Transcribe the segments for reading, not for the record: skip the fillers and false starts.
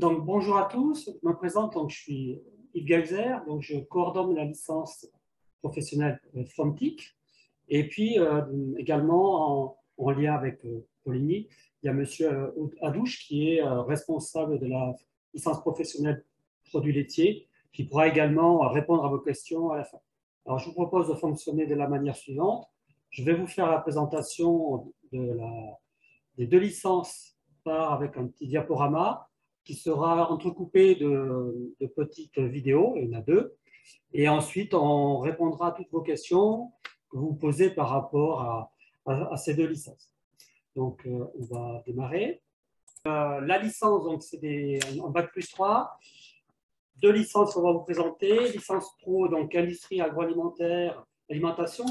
Donc, bonjour à tous, je me présente, donc, je suis Yves Galzer, donc je coordonne la licence professionnelle FOMTIC. Et puis, également, en lien avec Poligny, il y a M. Adouche qui est responsable de la licence professionnelle produits laitiers, qui pourra également répondre à vos questions à la fin. Alors, je vous propose de fonctionner de la manière suivante. Je vais vous faire la présentation des deux licences avec un petit diaporama qui sera entrecoupé de petites vidéos, il y en a deux. Et ensuite, on répondra à toutes vos questions que vous posez par rapport à ces deux licences. Donc, on va démarrer. La licence, donc c'est en Bac+3. Deux licences qu'on va vous présenter. Licence pro, donc industrie agroalimentaire, alimentation,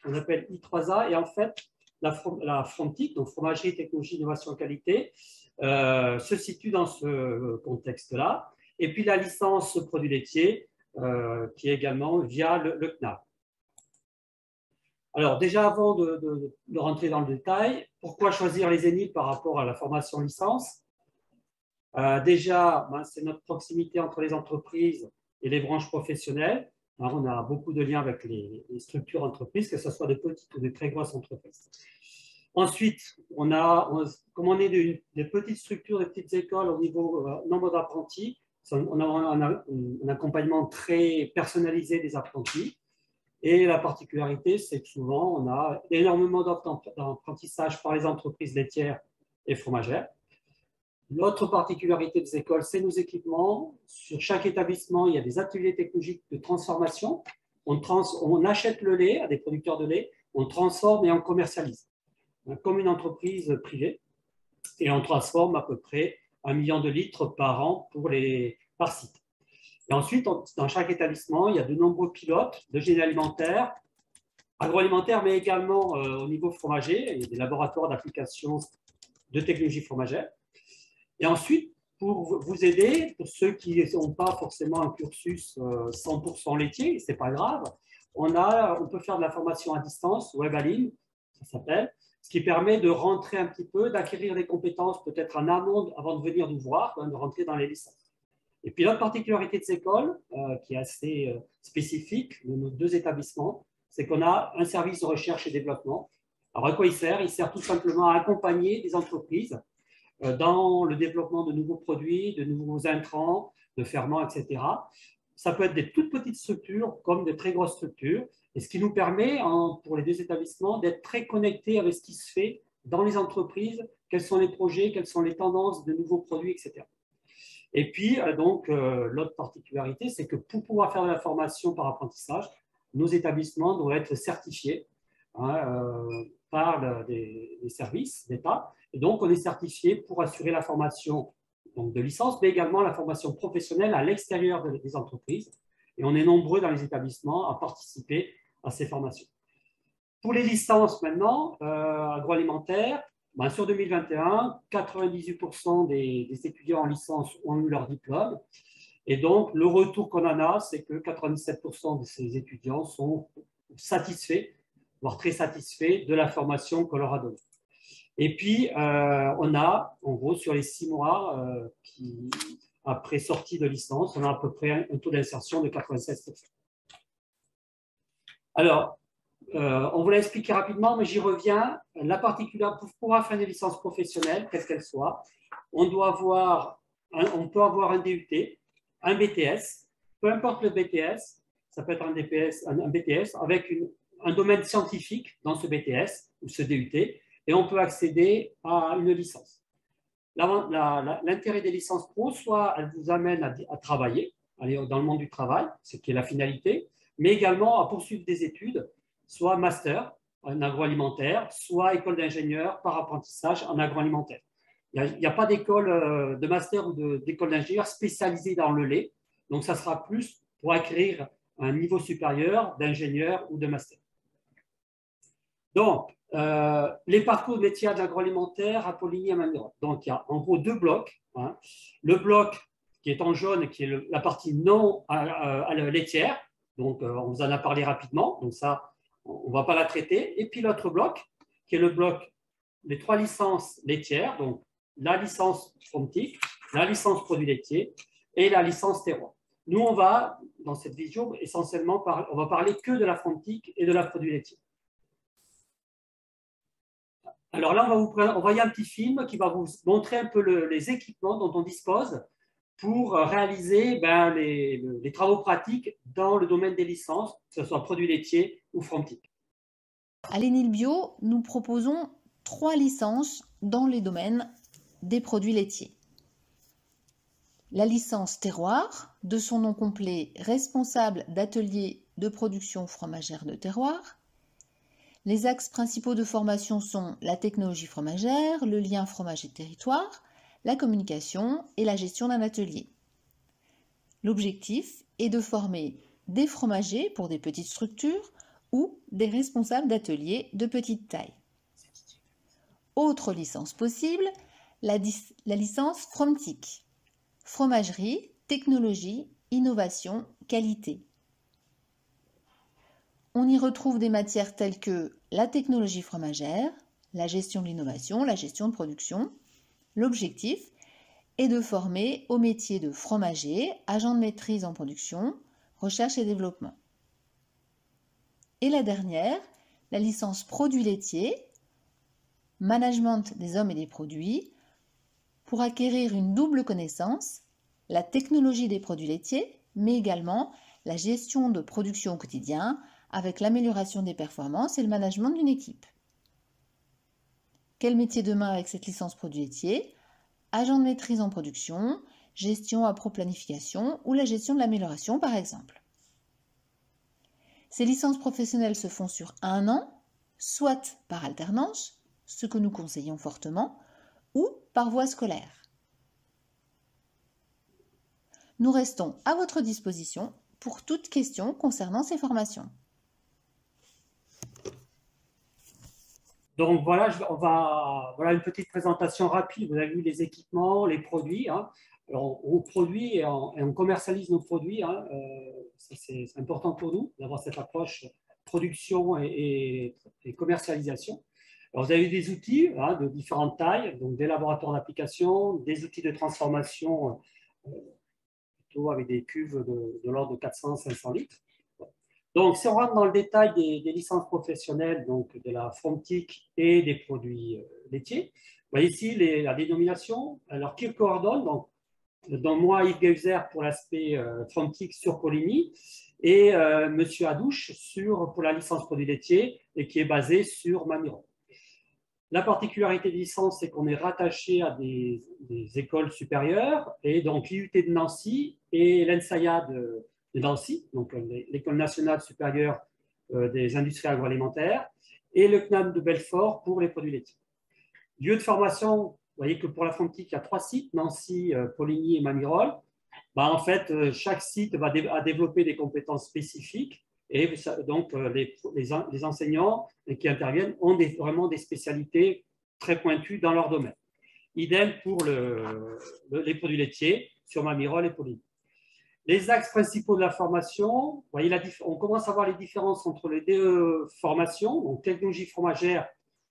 on appelle I3A. Et en fait, la FOMTIC, donc fromagerie, technologie, innovation, qualité, se situe dans ce contexte-là. Et puis la licence produits laitiers, qui est également via le CNAV. Alors déjà, avant de rentrer dans le détail, pourquoi choisir les ENI par rapport à la formation licence? Déjà, c'est notre proximité entre les entreprises et les branches professionnelles. Alors, on a beaucoup de liens avec les structures entreprises, que ce soit de petites ou de très grosses entreprises. Ensuite, comme on est des petites structures, des petites écoles au niveau nombre d'apprentis, on a un accompagnement très personnalisé des apprentis. Et la particularité, c'est que souvent, on a énormément d'offres d'apprentissage par les entreprises laitières et fromagères. L'autre particularité des écoles, c'est nos équipements. Sur chaque établissement, il y a des ateliers technologiques de transformation. On achète le lait à des producteurs de lait, on transforme et on commercialise, comme une entreprise privée. Et on transforme à peu près 1 million de litres par an par site. Et ensuite, dans chaque établissement, il y a de nombreux pilotes de génie alimentaire, agroalimentaire, mais également au niveau fromager. Il y a des laboratoires d'application de technologie fromagère. Et ensuite, pour vous aider, pour ceux qui n'ont pas forcément un cursus 100% laitier, ce n'est pas grave, on peut faire de la formation à distance, web à ligne, ça s'appelle, ce qui permet de rentrer un petit peu, d'acquérir des compétences peut-être en amont avant de venir nous voir, de rentrer dans les licences. Et puis l'autre particularité de ces écoles, qui est assez spécifique de nos deux établissements, c'est qu'on a un service de recherche et développement. Alors à quoi il sert? Il sert tout simplement à accompagner des entreprises dans le développement de nouveaux produits, de nouveaux intrants, de ferments, etc. Ça peut être des toutes petites structures comme de très grosses structures, et ce qui nous permet, pour les deux établissements, d'être très connectés avec ce qui se fait dans les entreprises, quels sont les projets, quelles sont les tendances de nouveaux produits, etc. Et puis, l'autre particularité, c'est que pour pouvoir faire de la formation par apprentissage, nos établissements doivent être certifiés par des services d'État. Et donc, on est certifié pour assurer la formation de licence, mais également la formation professionnelle à l'extérieur des entreprises. Et on est nombreux dans les établissements à participer à ces formations. Pour les licences maintenant, agroalimentaires, sur 2021, 98% des étudiants en licence ont eu leur diplôme. Et donc, le retour qu'on en a, c'est que 97% de ces étudiants sont satisfaits, voire très satisfaits de la formation qu'on leur a donnée. Et puis, on a, en gros, sur les 6 mois après sortie de licence, on a à peu près un taux d'insertion de 96%. Alors, on vous l'a expliqué rapidement, mais j'y reviens. La particularité, pour pouvoir faire une licence professionnelle, quelle qu'elle soit, on peut avoir un DUT, un BTS, peu importe le BTS, ça peut être un BTS avec un domaine scientifique dans ce BTS ou ce DUT, et on peut accéder à une licence. L'intérêt des licences pro, soit elles vous amènent à travailler, aller dans le monde du travail, ce qui est la finalité, mais également à poursuivre des études, soit master en agroalimentaire, soit école d'ingénieur par apprentissage en agroalimentaire. Il n'y a pas d'école de master ou d'école d'ingénieur spécialisée dans le lait, donc ça sera plus pour acquérir un niveau supérieur d'ingénieur ou de master. Donc, les parcours de métiers de l'agroalimentaire à Poligny et Manderotte. Donc, il y a en gros 2 blocs. Le bloc qui est en jaune, qui est la partie non laitière. Donc, on vous en a parlé rapidement. Donc, ça, on ne va pas la traiter. Et puis, l'autre bloc, qui est le bloc des 3 licences laitières, donc la licence Frontic, la licence produits laitiers et la licence terroir. Nous, on va, dans cette vidéo, essentiellement, on va parler que de la Frontic et de la produits laitiers. Alors là, on va envoyer un petit film qui va vous montrer un peu les équipements dont on dispose pour réaliser les travaux pratiques dans le domaine des licences, que ce soit produits laitiers ou Frontic. À l'ENIL Bio, nous proposons 3 licences dans les domaines des produits laitiers. La licence terroir, de son nom complet responsable d'atelier de production fromagère de terroir. Les axes principaux de formation sont la technologie fromagère, le lien fromager-territoire, la communication et la gestion d'un atelier. L'objectif est de former des fromagers pour des petites structures ou des responsables d'ateliers de petite taille. Autre licence possible, la licence Frontic. Fromagerie, technologie, innovation, qualité. On y retrouve des matières telles que la technologie fromagère, la gestion de l'innovation, la gestion de production. L'objectif est de former au métier de fromager, agent de maîtrise en production, recherche et développement. Et la dernière, la licence produits laitiers, management des hommes et des produits, pour acquérir une double connaissance, la technologie des produits laitiers, mais également la gestion de production au quotidien avec l'amélioration des performances et le management d'une équipe. Quel métier demain avec cette licence produits laitiers? Agent de maîtrise en production, gestion appro-planification ou la gestion de l'amélioration par exemple. Ces licences professionnelles se font sur 1 an, soit par alternance, ce que nous conseillons fortement, ou par voie scolaire. Nous restons à votre disposition pour toute question concernant ces formations. Donc voilà, voilà une petite présentation rapide. Vous avez vu les équipements, les produits. Hein. Alors, on produit et on commercialise nos produits. Hein. C'est important pour nous d'avoir cette approche production et commercialisation. Alors, vous avez des outils hein, de différentes tailles, donc des laboratoires d'application, des outils de transformation plutôt avec des cuves de l'ordre de 400-500 litres. Donc, si on rentre dans le détail des licences professionnelles, donc de la Frontic et des produits laitiers, ici, la dénomination, alors qui coordonne, donc, dans moi, Yves Geuser pour l'aspect Frontic sur Coligny et M. Adouche pour la licence produits laitiers et qui est basée sur Mamiron. La particularité de licence, c'est qu'on est rattaché à des écoles supérieures, et donc l'IUT de Nancy et l'ENSAIA de Nancy, donc l'École nationale supérieure des industries agroalimentaires, et le CNAM de Belfort pour les produits laitiers. Lieu de formation, vous voyez que pour la Frontic, il y a 3 sites, Nancy, Poligny et Mamirol. En fait, chaque site va développer des compétences spécifiques. Et donc, les enseignants qui interviennent ont vraiment des spécialités très pointues dans leur domaine. Idem pour les produits laitiers sur Mamirol et Poligny. Les axes principaux de la formation, vous voyez, on commence à voir les différences entre les DE formations, donc technologie fromagère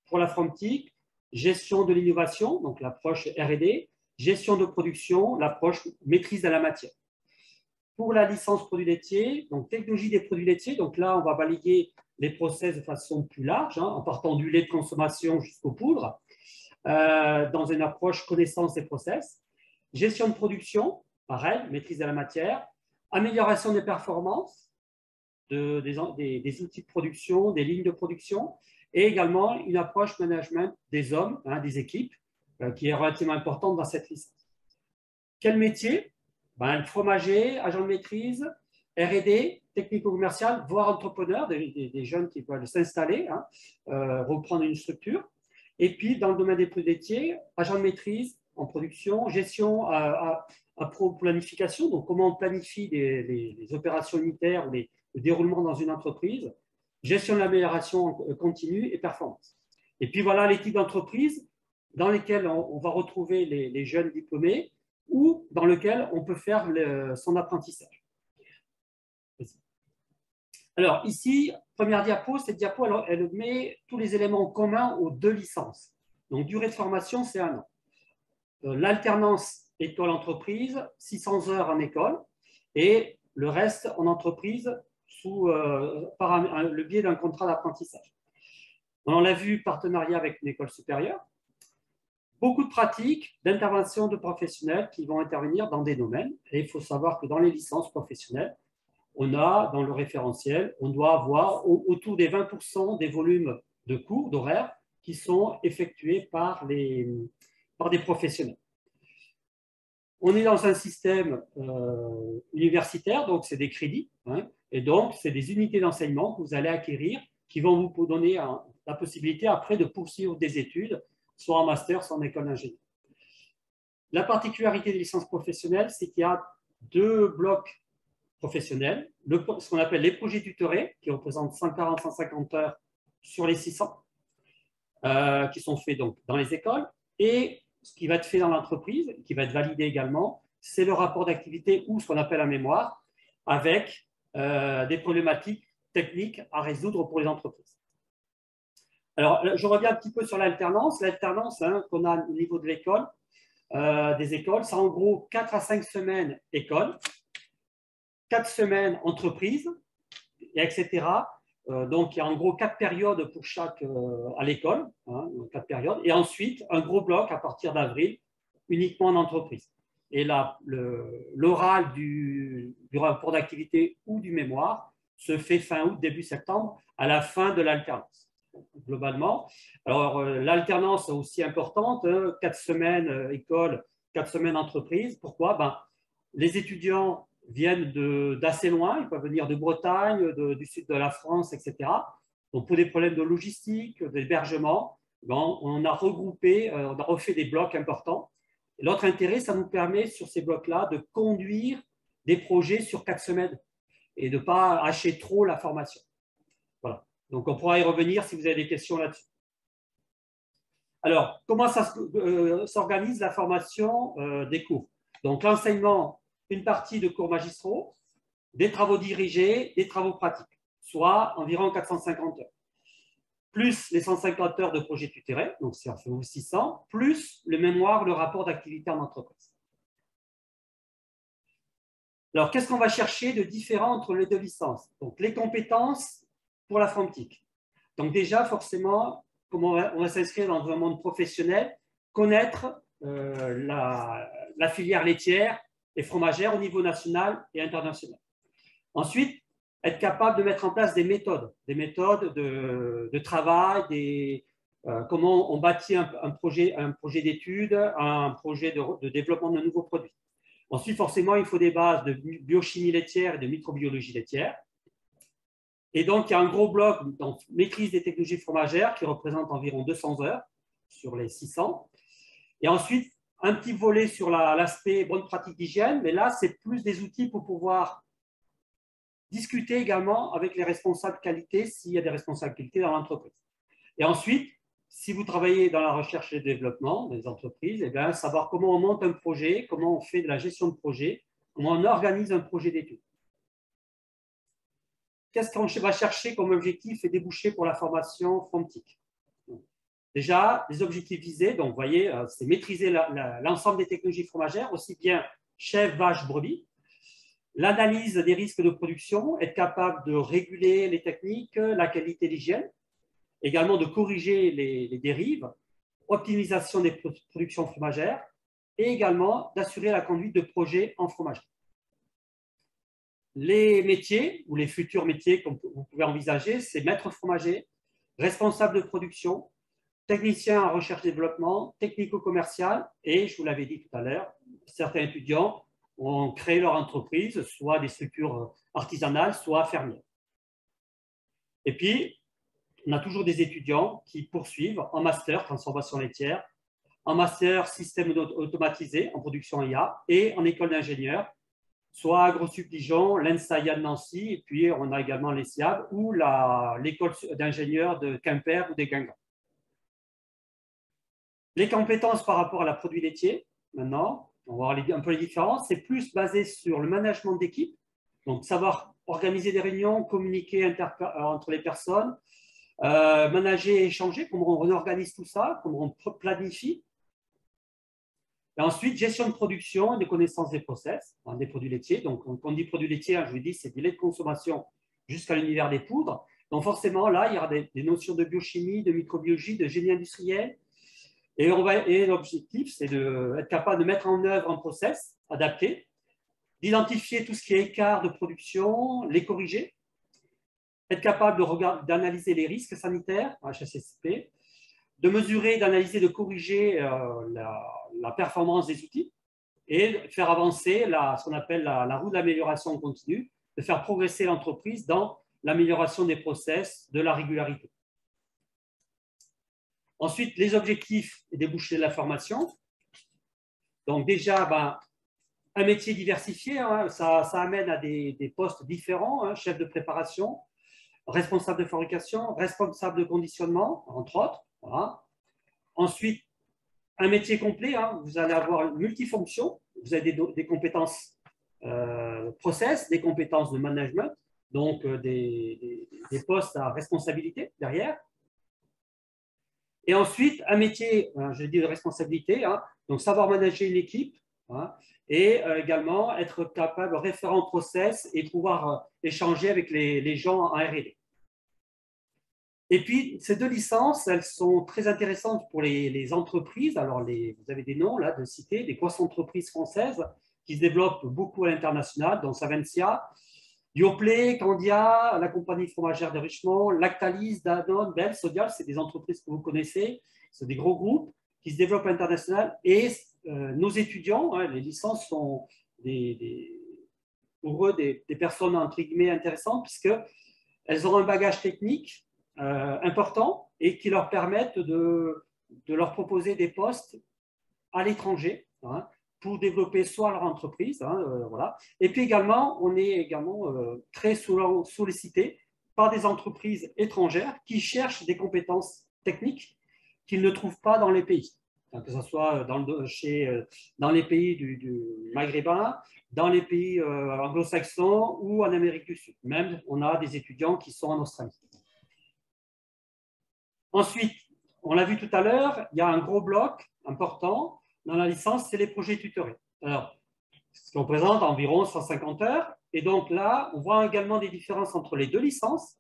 pour la Frontic, gestion de l'innovation, donc l'approche R&D, gestion de production, l'approche maîtrise de la matière. Pour la licence produits laitiers, donc technologie des produits laitiers, donc là, on va balayer les process de façon plus large, hein, en partant du lait de consommation jusqu'aux poudres, dans une approche connaissance des process. Gestion de production, pareil, maîtrise de la matière. Amélioration des performances, des outils de production, des lignes de production, et également une approche management des hommes, hein, des équipes, qui est relativement importante dans cette licence. Quel métier? Fromager, agent de maîtrise, R&D, technico-commercial, voire entrepreneur, des jeunes qui veulent s'installer, hein, reprendre une structure. Et puis, dans le domaine des produits laitiers, agent de maîtrise en production, gestion à planification, donc comment on planifie les opérations unitaires ou le déroulement dans une entreprise, gestion de l'amélioration continue et performance. Et puis voilà les types d'entreprises dans lesquelles on va retrouver les jeunes diplômés ou dans lesquelles on peut faire son apprentissage. Alors ici, première diapo, cette diapo, elle met tous les éléments en commun aux 2 licences. Donc durée de formation, c'est 1 an. l'alternance école-entreprise, 600 heures en école, et le reste en entreprise par le biais d'un contrat d'apprentissage. On l'a vu, partenariat avec une école supérieure. Beaucoup de pratiques, d'intervention de professionnels qui vont intervenir dans des domaines. Et il faut savoir que dans les licences professionnelles, on a, dans le référentiel, on doit avoir autour des 20% des volumes de cours, d'horaires, qui sont effectués par des professionnels. On est dans un système universitaire, donc c'est des crédits, hein, et donc c'est des unités d'enseignement que vous allez acquérir qui vont vous donner la possibilité après de poursuivre des études, soit en master, soit en école d'ingénieur. La particularité des licences professionnelles, c'est qu'il y a 2 blocs professionnels, ce qu'on appelle les projets tutorés, qui représentent 140-150 heures sur les 600, qui sont faits donc dans les écoles, et ce qui va être fait dans l'entreprise, qui va être validé également, c'est le rapport d'activité ou ce qu'on appelle un mémoire, avec des problématiques techniques à résoudre pour les entreprises. Alors, je reviens un petit peu sur l'alternance. L'alternance, hein, qu'on a au niveau de l'école, des écoles, c'est en gros 4 à 5 semaines école, 4 semaines entreprise, etc. Donc, il y a en gros 4 périodes pour chaque à l'école, hein, 4 périodes, et ensuite un gros bloc à partir d'avril, uniquement en entreprise. Et là, l'oral du rapport d'activité ou du mémoire se fait fin août, début septembre, à la fin de l'alternance, globalement. Alors, l'alternance est aussi importante, hein, 4 semaines école, 4 semaines entreprise. Pourquoi? Les étudiants viennent d'assez loin, ils peuvent venir de Bretagne, du sud de la France, etc. Donc, pour des problèmes de logistique, d'hébergement, on a regroupé, on a refait des blocs importants. L'autre intérêt, ça nous permet sur ces blocs-là de conduire des projets sur 4 semaines et de ne pas hacher trop la formation. Voilà. Donc, on pourra y revenir si vous avez des questions là-dessus. Alors, comment s'organise la formation des cours? Donc, l'enseignement, une partie de cours magistraux, des travaux dirigés, des travaux pratiques, soit environ 450 heures. Plus les 150 heures de projet tutoré, donc ça fait 600, plus le mémoire, le rapport d'activité en entreprise. Alors, qu'est-ce qu'on va chercher de différent entre les 2 licences? Donc, les compétences pour la FROMTIC. Donc, déjà, forcément, comme on va s'inscrire dans un monde professionnel, connaître la filière laitière et fromagère au niveau national et international. Ensuite, être capable de mettre en place des méthodes de travail, comment on bâtit un projet d'études, un projet de développement de nouveaux produits. Ensuite, forcément, il faut des bases de biochimie laitière et de microbiologie laitière. Et donc, il y a un gros bloc dans maîtrise des technologies fromagères qui représente environ 200 heures sur les 600. Et ensuite, un petit volet sur l'aspect bonne pratique d'hygiène, mais là, c'est plus des outils pour pouvoir discuter également avec les responsables qualité s'il y a des responsables qualité dans l'entreprise. Et ensuite, si vous travaillez dans la recherche et le développement des entreprises, eh bien, savoir comment on monte un projet, comment on fait de la gestion de projet, comment on organise un projet d'études. Qu'est-ce qu'on va chercher comme objectif et débouché pour la formation FROMTIC? Déjà, les objectifs visés, donc vous voyez, c'est maîtriser l'ensemble des technologies fromagères, aussi bien chèvre, vache, brebis. L'analyse des risques de production, être capable de réguler les techniques, la qualité, l'hygiène, également de corriger les dérives, optimisation des productions fromagères et également d'assurer la conduite de projets en fromagerie. Les métiers ou les futurs métiers que vous pouvez envisager, c'est maître fromager, responsable de production, technicien en recherche-développement, technico-commercial et, je vous l'avais dit tout à l'heure, certains étudiants ont créé leur entreprise, soit des structures artisanales, soit fermières. Et puis, on a toujours des étudiants qui poursuivent en master transformation laitière, en master système automatisé en production IA et en école d'ingénieur, soit AgroSup Dijon, l'ENSA de Nancy, et puis on a également l'ESIAB ou l'école d'ingénieurs de Quimper ou des Guingamp. Les compétences par rapport à la produit laitier, maintenant, on va voir un peu les différences, c'est plus basé sur le management d'équipe, donc savoir organiser des réunions, communiquer entre les personnes, manager et échanger, comment on organise tout ça, comment on planifie. Et ensuite, gestion de production et de connaissance des process, hein, des produits laitiers. Donc, quand on dit produits laitiers, hein, je vous dis, c'est du lait de consommation jusqu'à l'univers des poudres. Donc, forcément, là, il y aura des notions de biochimie, de microbiologie, de génie industriel. Et l'objectif, c'est d'être capable de mettre en œuvre un process adapté, d'identifier tout ce qui est écart de production, les corriger, être capable d'analyser les risques sanitaires, HACCP, de mesurer, d'analyser, de corriger la performance des outils et faire avancer ce qu'on appelle la roue de l'amélioration continue, de faire progresser l'entreprise dans l'amélioration des process, de la régularité. Ensuite, les objectifs et débouchés de la formation. Donc déjà, un métier diversifié, hein, ça amène à des postes différents, hein, chef de préparation, responsable de fabrication, responsable de conditionnement, entre autres. Voilà. Ensuite, un métier complet, hein, vous allez avoir multifonction, vous avez des compétences process, des compétences de management, donc des postes à responsabilité derrière. Et ensuite, un métier, je dis de responsabilité, hein, donc savoir manager une équipe, hein, et également être capable, référent process et pouvoir échanger avec les gens en R&D. Et puis, ces deux licences, elles sont très intéressantes pour les entreprises. Alors, vous avez des noms là de citer, des grosses entreprises françaises qui se développent beaucoup à l'international, dont Savencia, Yoplait, Candia, la compagnie fromagère de Richemont, Lactalis, Danone, Bell, Sodial, c'est des entreprises que vous connaissez, c'est des gros groupes qui se développent à l'international. Et nos étudiants, hein, les licences sont pour eux des personnes entre guillemets intéressantes puisqu'elles ont un bagage technique important et qui leur permettent de leur proposer des postes à l'étranger, hein, pour développer soit leur entreprise, hein, voilà. Et puis également, on est également très sollicité par des entreprises étrangères qui cherchent des compétences techniques qu'ils ne trouvent pas dans les pays, que ce soit dans les pays du maghrébin, dans les pays anglo-saxons ou en Amérique du Sud. Même, on a des étudiants qui sont en Australie. Ensuite, on l'a vu tout à l'heure, il y a un gros bloc important dans la licence, c'est les projets tutorés. Alors, ce qu'on présente environ 150 heures. Et donc là, on voit également des différences entre les deux licences.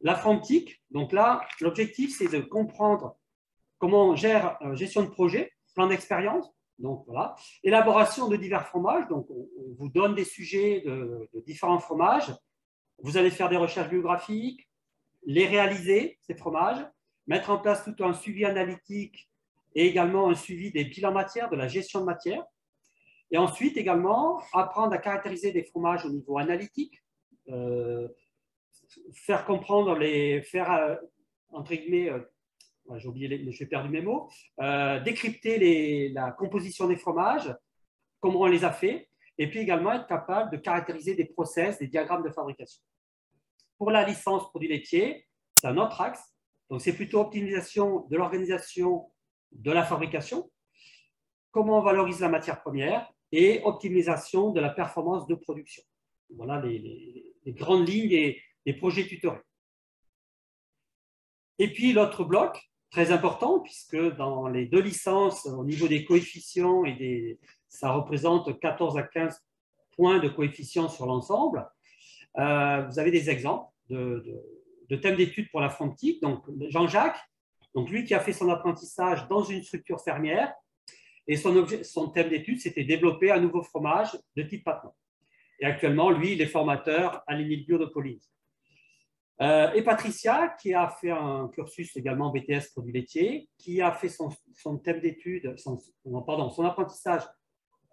La Frontic, donc là, l'objectif, c'est de comprendre comment on gère gestion de projet, plan d'expérience, donc voilà, élaboration de divers fromages. Donc, on vous donne des sujets de différents fromages. Vous allez faire des recherches biographiques, les réaliser, ces fromages, mettre en place tout un suivi analytique et également un suivi des bilans matière, de la gestion de matière. Et ensuite, également, apprendre à caractériser des fromages au niveau analytique, faire comprendre, entre guillemets, j'ai oublié, j'ai perdu mes mots, décrypter la composition des fromages, comment on les a fait, et puis également être capable de caractériser des process, des diagrammes de fabrication. Pour la licence produits laitiers, c'est un autre axe. Donc, c'est plutôt optimisation de l'organisation de la fabrication, comment on valorise la matière première et optimisation de la performance de production. Voilà les grandes lignes des projets tutorés. Et puis, l'autre bloc, très important, puisque dans les deux licences, au niveau des coefficients, ça représente 14 à 15 points de coefficient sur l'ensemble, vous avez des exemples de thèmes d'études pour la Frontic. Donc, Jean-Jacques, donc lui qui a fait son apprentissage dans une structure fermière, et son thème d'étude, c'était développer un nouveau fromage de type Patelin. Et actuellement, lui, il est formateur à l'Émile Bio de Poligny. Et Patricia, qui a fait un cursus également BTS produits laitiers, qui a fait son thème d'étude, son apprentissage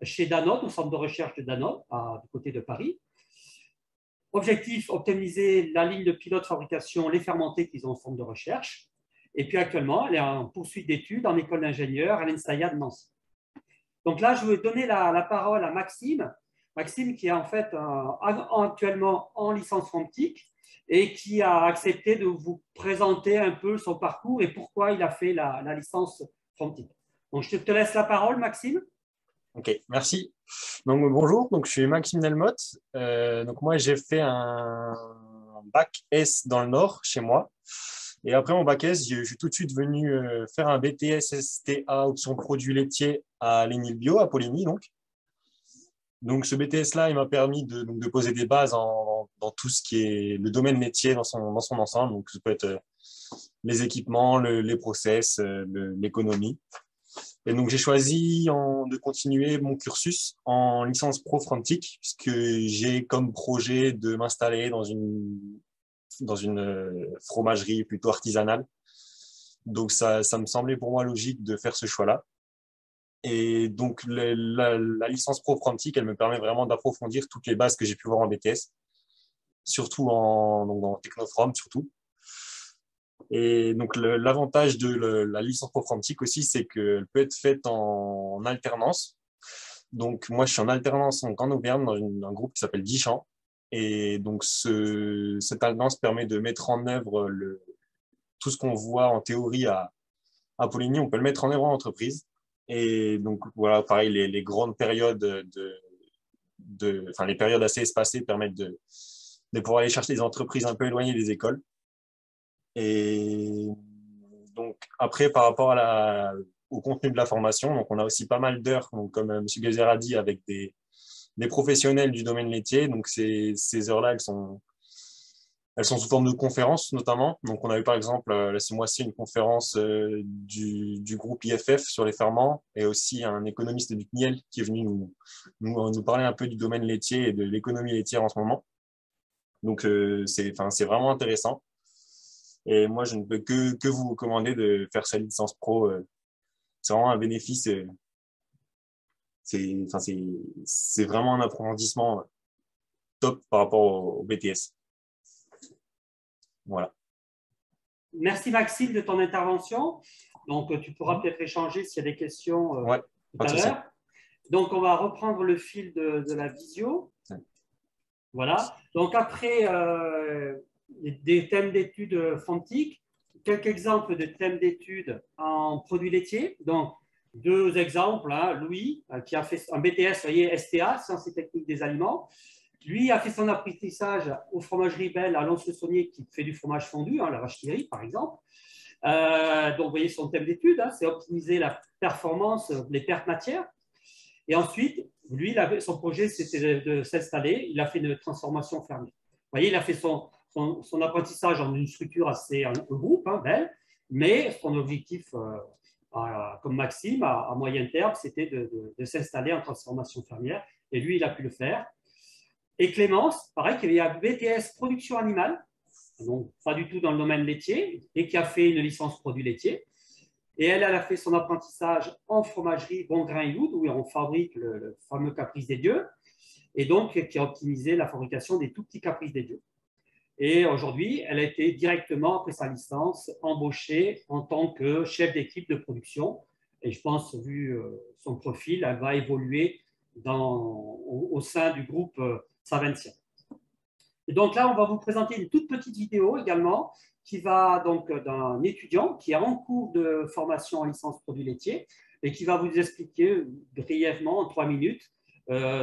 chez Danone, au centre de recherche de Danone, du côté de Paris. Objectif, optimiser la ligne de pilote fabrication, les fermentés qu'ils ont au centre de recherche. Et puis actuellement, elle est en poursuite d'études en école d'ingénieur à l'ENSAIA de Nancy. Donc là, je vais donner la parole à Maxime. Maxime qui est en fait actuellement en licence Frontic et qui a accepté de vous présenter un peu son parcours et pourquoi il a fait la licence Frontic. Donc, je te laisse la parole, Maxime. Ok, merci. Donc, bonjour, donc, je suis Maxime Delmotte. Donc, moi, j'ai fait un bac S dans le Nord, chez moi. Et après mon bac S, je suis tout de suite venu faire un BTS STA option produits laitiers à l'ENIL-Bio, à Poligny donc. Donc ce BTS-là, il m'a permis de poser des bases dans tout ce qui est le domaine métier dans son ensemble. Donc ça peut être les équipements, les process, l'économie. Et donc j'ai choisi de continuer mon cursus en licence pro Frontic, puisque j'ai comme projet de m'installer dans une fromagerie plutôt artisanale. Donc ça me semblait pour moi logique de faire ce choix-là. Et donc la licence pro Frontic, elle me permet vraiment d'approfondir toutes les bases que j'ai pu voir en BTS, surtout en Technofrom surtout. Et donc l'avantage de la licence pro Frontic aussi, c'est qu'elle peut être faite en alternance. Donc moi je suis en alternance en Auvergne dans un groupe qui s'appelle Dichamp. Et donc cette alternance permet de mettre en œuvre tout ce qu'on voit en théorie à Poligny, on peut le mettre en œuvre en entreprise. Et donc voilà, pareil, les grandes périodes les périodes assez espacées permettent de pouvoir aller chercher des entreprises un peu éloignées des écoles. Et donc après, par rapport au contenu de la formation, donc on a aussi pas mal d'heures, comme M. Gezer a dit, avec des professionnels du domaine laitier. Donc ces heures-là, elles sont sous forme de conférences notamment. Donc on a eu par exemple ce mois-ci une conférence du groupe IFF sur les ferments, et aussi un économiste du CNIEL qui est venu nous parler un peu du domaine laitier et de l'économie laitière en ce moment. Donc c'est vraiment intéressant. Et moi, je ne peux que vous recommander de faire cette licence pro. C'est vraiment un bénéfice. C'est vraiment un approfondissement top par rapport au BTS. Voilà. Merci Maxime de ton intervention. Donc, tu pourras peut-être échanger s'il y a des questions tout à l'heure. Donc, on va reprendre le fil de la visio. Ouais. Voilà. Donc, après des thèmes d'études Frontic, quelques exemples de thèmes d'études en produits laitiers. Donc, deux exemples. Hein. Louis, qui a fait un BTS, vous voyez, STA, Sciences et Techniques des Aliments. Lui a fait son apprentissage aux fromageries Belle à Lons-le-Saunier, qui fait du fromage fondu, hein, la vache qui rit, par exemple. Donc, vous voyez son thème d'étude, hein, c'est optimiser la performance, les pertes matières. Et ensuite, lui, son projet, c'était de s'installer. Il a fait une transformation fermée. Vous voyez, il a fait son apprentissage en une structure assez, un groupe, hein, Belle, mais son objectif, comme Maxime, à moyen terme, c'était de s'installer en transformation fermière. Et lui, il a pu le faire. Et Clémence, pareil, qui a BTS production animale, donc pas du tout dans le domaine laitier, et qui a fait une licence produits laitiers. Et elle a fait son apprentissage en fromagerie Bon Grain et Loud, où on fabrique le fameux Caprice des Dieux, et donc qui a optimisé la fabrication des tout petits Caprices des Dieux. Et aujourd'hui, elle a été directement, après sa licence, embauchée en tant que chef d'équipe de production. Et je pense, vu son profil, elle va évoluer au sein du groupe Savencia. Et donc là, on va vous présenter une toute petite vidéo également qui va donc d'un étudiant qui est en cours de formation en licence produits laitiers et qui va vous expliquer brièvement en 3 minutes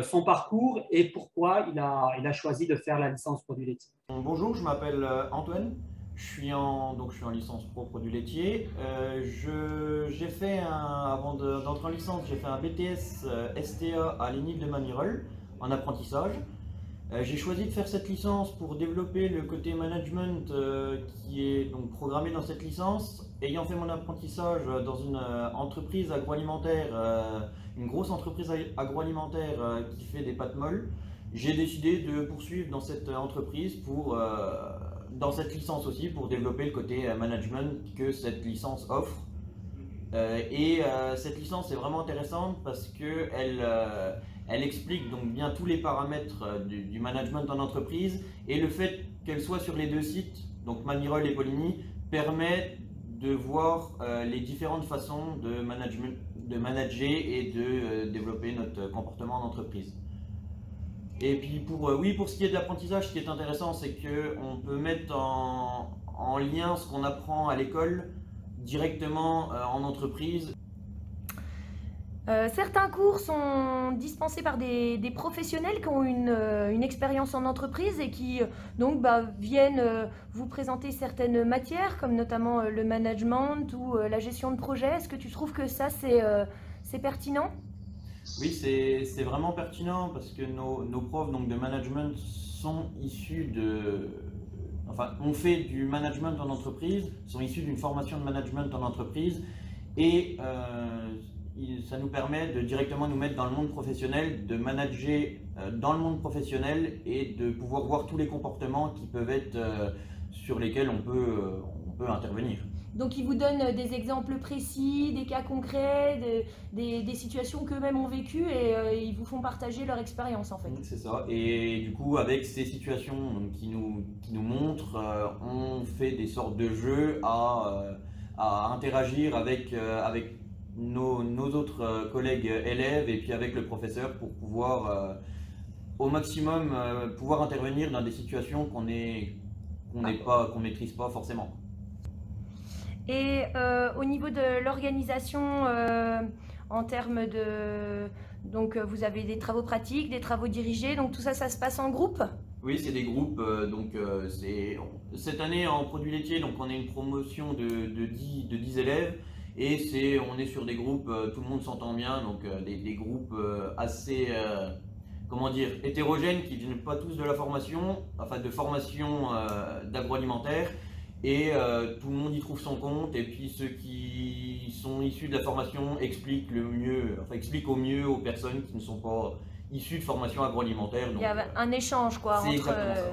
son parcours et pourquoi il a choisi de faire la licence produits laitiers. Bonjour, je m'appelle Antoine. Je suis en licence pro produits laitiers. Avant d'entrer en licence, j'ai fait un BTS STA à l'ENIL de Mamirol en apprentissage. J'ai choisi de faire cette licence pour développer le côté management qui est donc programmé dans cette licence. Ayant fait mon apprentissage dans une entreprise agroalimentaire, une grosse entreprise agroalimentaire qui fait des pâtes molles, j'ai décidé de poursuivre dans cette entreprise dans cette licence aussi pour développer le côté management que cette licence offre. Cette licence est vraiment intéressante parce qu'elle explique donc bien tous les paramètres du management en entreprise, et le fait qu'elle soit sur les deux sites, donc Mamirol et Poligny, permet de voir les différentes façons de manager et de développer notre comportement en entreprise. Et puis pour ce qui est de l'apprentissage, ce qui est intéressant, c'est qu'on peut mettre en lien ce qu'on apprend à l'école directement en entreprise. Certains cours sont dispensés par des professionnels qui ont une expérience en entreprise et qui donc viennent vous présenter certaines matières, comme notamment le management ou la gestion de projet. Est-ce que tu trouves que ça, c'est pertinent? Oui, c'est vraiment pertinent parce que nos profs donc, de management sont issus enfin, ont fait du management en entreprise, sont issus d'une formation de management en entreprise et ça nous permet de directement nous mettre dans le monde professionnel, de manager dans le monde professionnel et de pouvoir voir tous les comportements qui peuvent être sur lesquels on peut intervenir. Donc ils vous donnent des exemples précis, des cas concrets, des situations qu'eux-mêmes ont vécues et ils vous font partager leur expérience en fait. C'est ça, et du coup avec ces situations donc, qui nous montrent, on fait des sortes de jeux à interagir avec nos autres collègues élèves et puis avec le professeur pour pouvoir au maximum pouvoir intervenir dans des situations qu'on maîtrise pas forcément. Et au niveau de l'organisation, en termes de... Donc vous avez des travaux pratiques, des travaux dirigés, donc tout ça, ça se passe en groupe? Oui, c'est des groupes. Cette année en produits laitiers, donc on a une promotion de 10 élèves et on est sur des groupes, tout le monde s'entend bien, donc des groupes assez comment dire, hétérogènes qui ne viennent pas tous de la formation, enfin de formation d'agroalimentaire. Et tout le monde y trouve son compte et puis ceux qui sont issus de la formation expliquent au mieux aux personnes qui ne sont pas issues de formation agroalimentaire. Donc, il y a un échange quoi,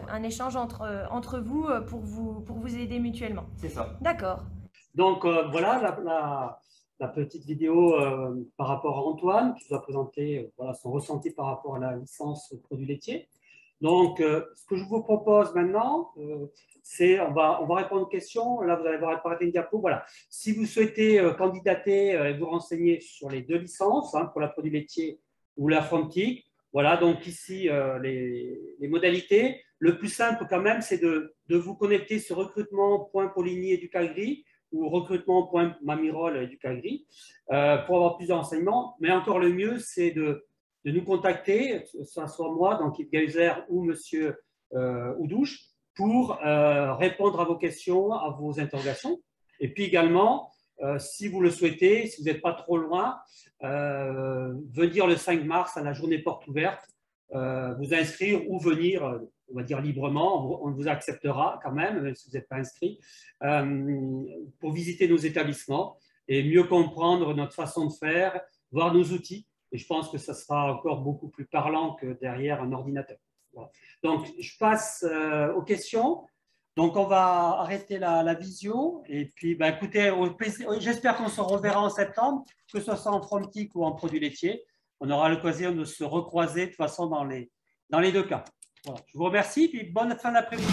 un échange entre vous pour vous aider mutuellement. C'est ça. D'accord. Donc voilà la petite vidéo par rapport à Antoine qui nous a présenté son ressenti par rapport à la licence produits laitiers. Donc, ce que je vous propose maintenant, c'est on va répondre aux questions. Là, vous allez voir apparaître une diapo. Voilà. Si vous souhaitez candidater et vous renseigner sur les deux licences, pour la produit laitier ou la Frontic, voilà. Donc ici, les modalités. Le plus simple quand même, c'est de vous connecter sur recrutement.poligny-educagri ou recrutement.mamirol-educagri pour avoir plus de renseignements. Mais encore le mieux, c'est de nous contacter, que ce soit moi, donc Yves Geyser ou Monsieur Oudouche, pour répondre à vos questions, à vos interrogations. Et puis également, si vous le souhaitez, si vous n'êtes pas trop loin, venir le 5 mars à la journée porte ouverte, vous inscrire ou venir, on va dire librement, on vous acceptera quand même, si vous n'êtes pas inscrit, pour visiter nos établissements et mieux comprendre notre façon de faire, voir nos outils. Et je pense que ça sera encore beaucoup plus parlant que derrière un ordinateur. Voilà. Donc, je passe aux questions. Donc, on va arrêter la visio. Et puis, écoutez, j'espère qu'on se reverra en septembre, que ce soit en Frontic ou en produits laitiers. On aura l'occasion de se recroiser de toute façon dans les deux cas. Voilà. Je vous remercie et bonne fin d'après-midi.